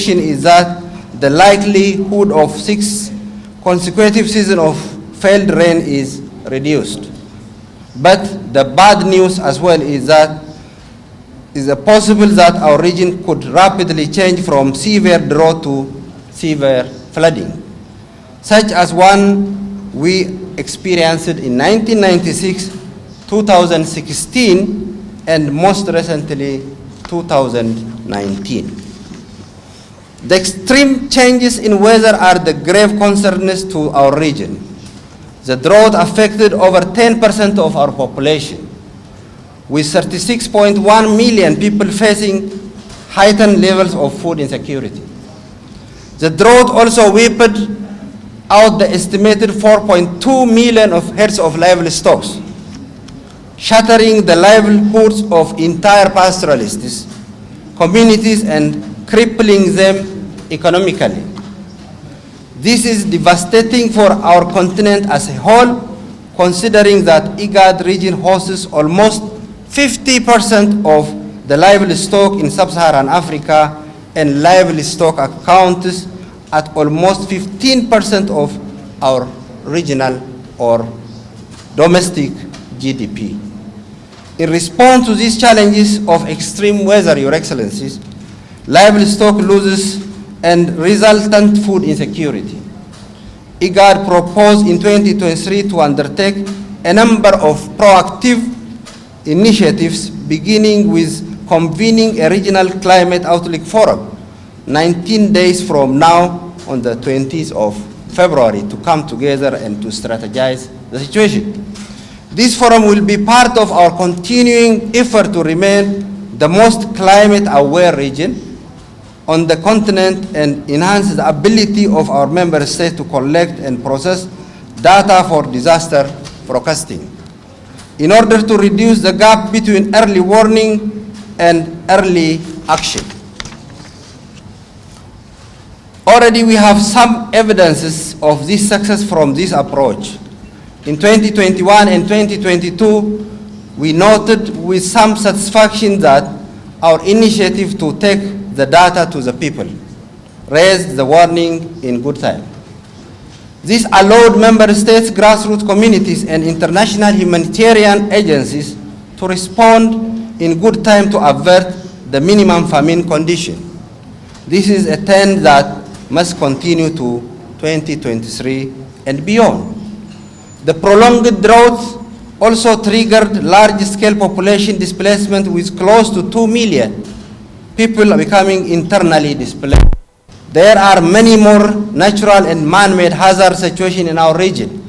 prediction is that the likelihood of 6 consecutive seasons of failed rain is reduced. But the bad news as well is that it is possible that our region could rapidly change from severe drought to severe flooding, such as one we experienced in 1996, 2016, and most recently 2019. The extreme changes in weather are the grave concerns to our region. The drought affected over 10% of our population, with 36.1 million people facing heightened levels of food insecurity. The drought also wiped out the estimated 4.2 million of heads of livestock, shattering the livelihoods of entire pastoralists, communities, and crippling them economically. This is devastating for our continent as a whole, considering that Igad region hosts almost 50% of the livestock in sub-Saharan Africa, and livestock accounts at almost 15% of our regional or domestic GDP. In response to these challenges of extreme weather, Your Excellencies, livestock losses and resultant food insecurity, Igad proposed in 2023 to undertake a number of proactive initiatives, beginning with convening a regional climate outlook forum 19 days from now on the 20th of February to come together and to strategize the situation. This forum will be part of our continuing effort to remain the most climate aware region on the continent and enhance the ability of our member states to collect and process data for disaster forecasting in order to reduce the gap between early warning and early action. Already we have some evidences of this success from this approach. In 2021 and 2022, we noted with some satisfaction that our initiative to take the data to the people raised the warning in good time. This allowed member states, grassroots communities, and international humanitarian agencies to respond in good time to avert the minimum famine condition. This is a trend that must continue to 2023 and beyond. The prolonged drought also triggered large-scale population displacement with close to 2 million people becoming internally displaced. There are many more natural and man-made hazard situations in our region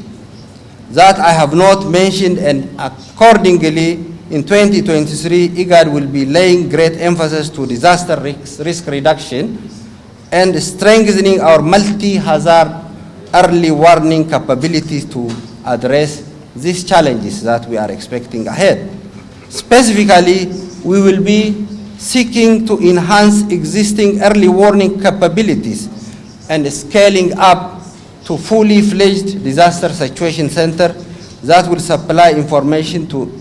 that I have not mentioned, and accordingly, in 2023, Igad will be laying great emphasis to disaster risk reduction and strengthening our multi-hazard early warning capabilities to address these challenges that we are expecting ahead. Specifically, we will be seeking to enhance existing early warning capabilities and scaling up to fully fledged disaster situation center that will supply information to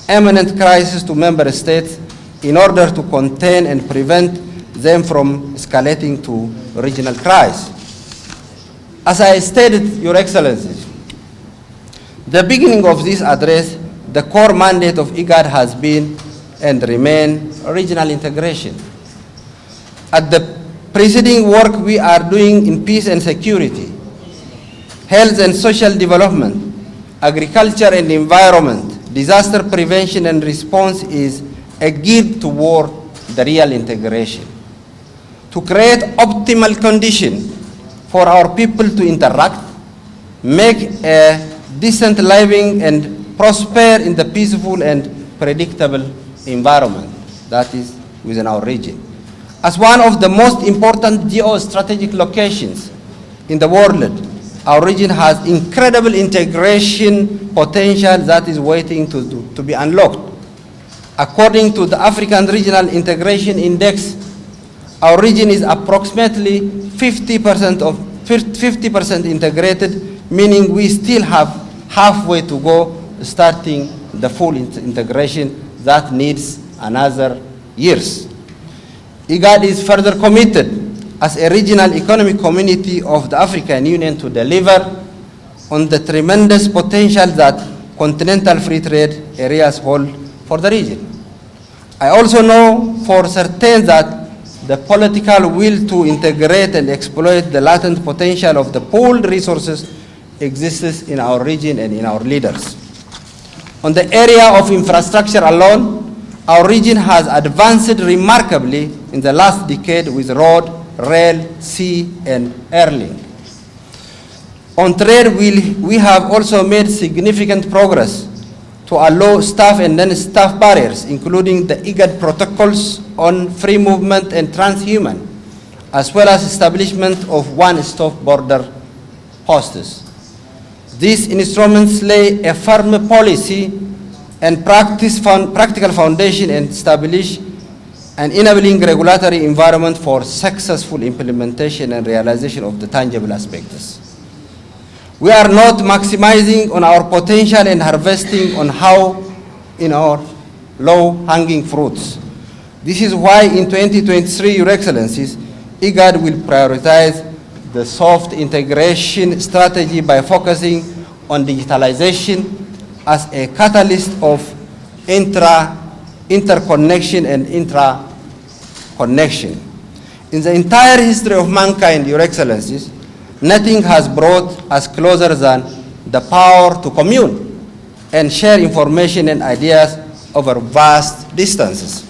imminent crisis to member states in order to contain and prevent them from escalating to regional crisis. As I stated, Your Excellencies, the beginning of this address, the core mandate of Igad has been and remain regional integration. At the preceding work we are doing in peace and security, health and social development, agriculture and environment, disaster prevention and response is geared toward the real integration. To create optimal conditions for our people to interact, make a decent living and prosper in the peaceful and predictable environment that is within our region. As one of the most important geostrategic locations in the world, our region has incredible integration potential that is waiting to be unlocked. According to the African Regional Integration Index, our region is approximately 50% integrated, meaning we still have halfway to go starting the full integration that needs another years. Igad is further committed as a regional economic community of the African Union to deliver on the tremendous potential that continental free trade areas hold for the region. I also know for certain that the political will to integrate and exploit the latent potential of the pooled resources exists in our region and in our leaders. On the area of infrastructure alone, our region has advanced remarkably in the last decade with road, rail, sea, and air link. On trade, we have also made significant progress to allow staff and non-staff barriers, including the Igad protocols on free movement and transhuman, as well as establishment of one-stop border posts. These instruments lay a firm policy and practical foundation and establish an enabling regulatory environment for successful implementation and realization of the tangible aspects. We are not maximizing on our potential and harvesting on how in our low-hanging fruits. This is why in 2023, Your Excellencies, Igad will prioritize the soft integration strategy by focusing on digitalization as a catalyst of interconnection and intra-connection. In the entire history of mankind, Your Excellencies, nothing has brought us closer than the power to commune and share information and ideas over vast distances.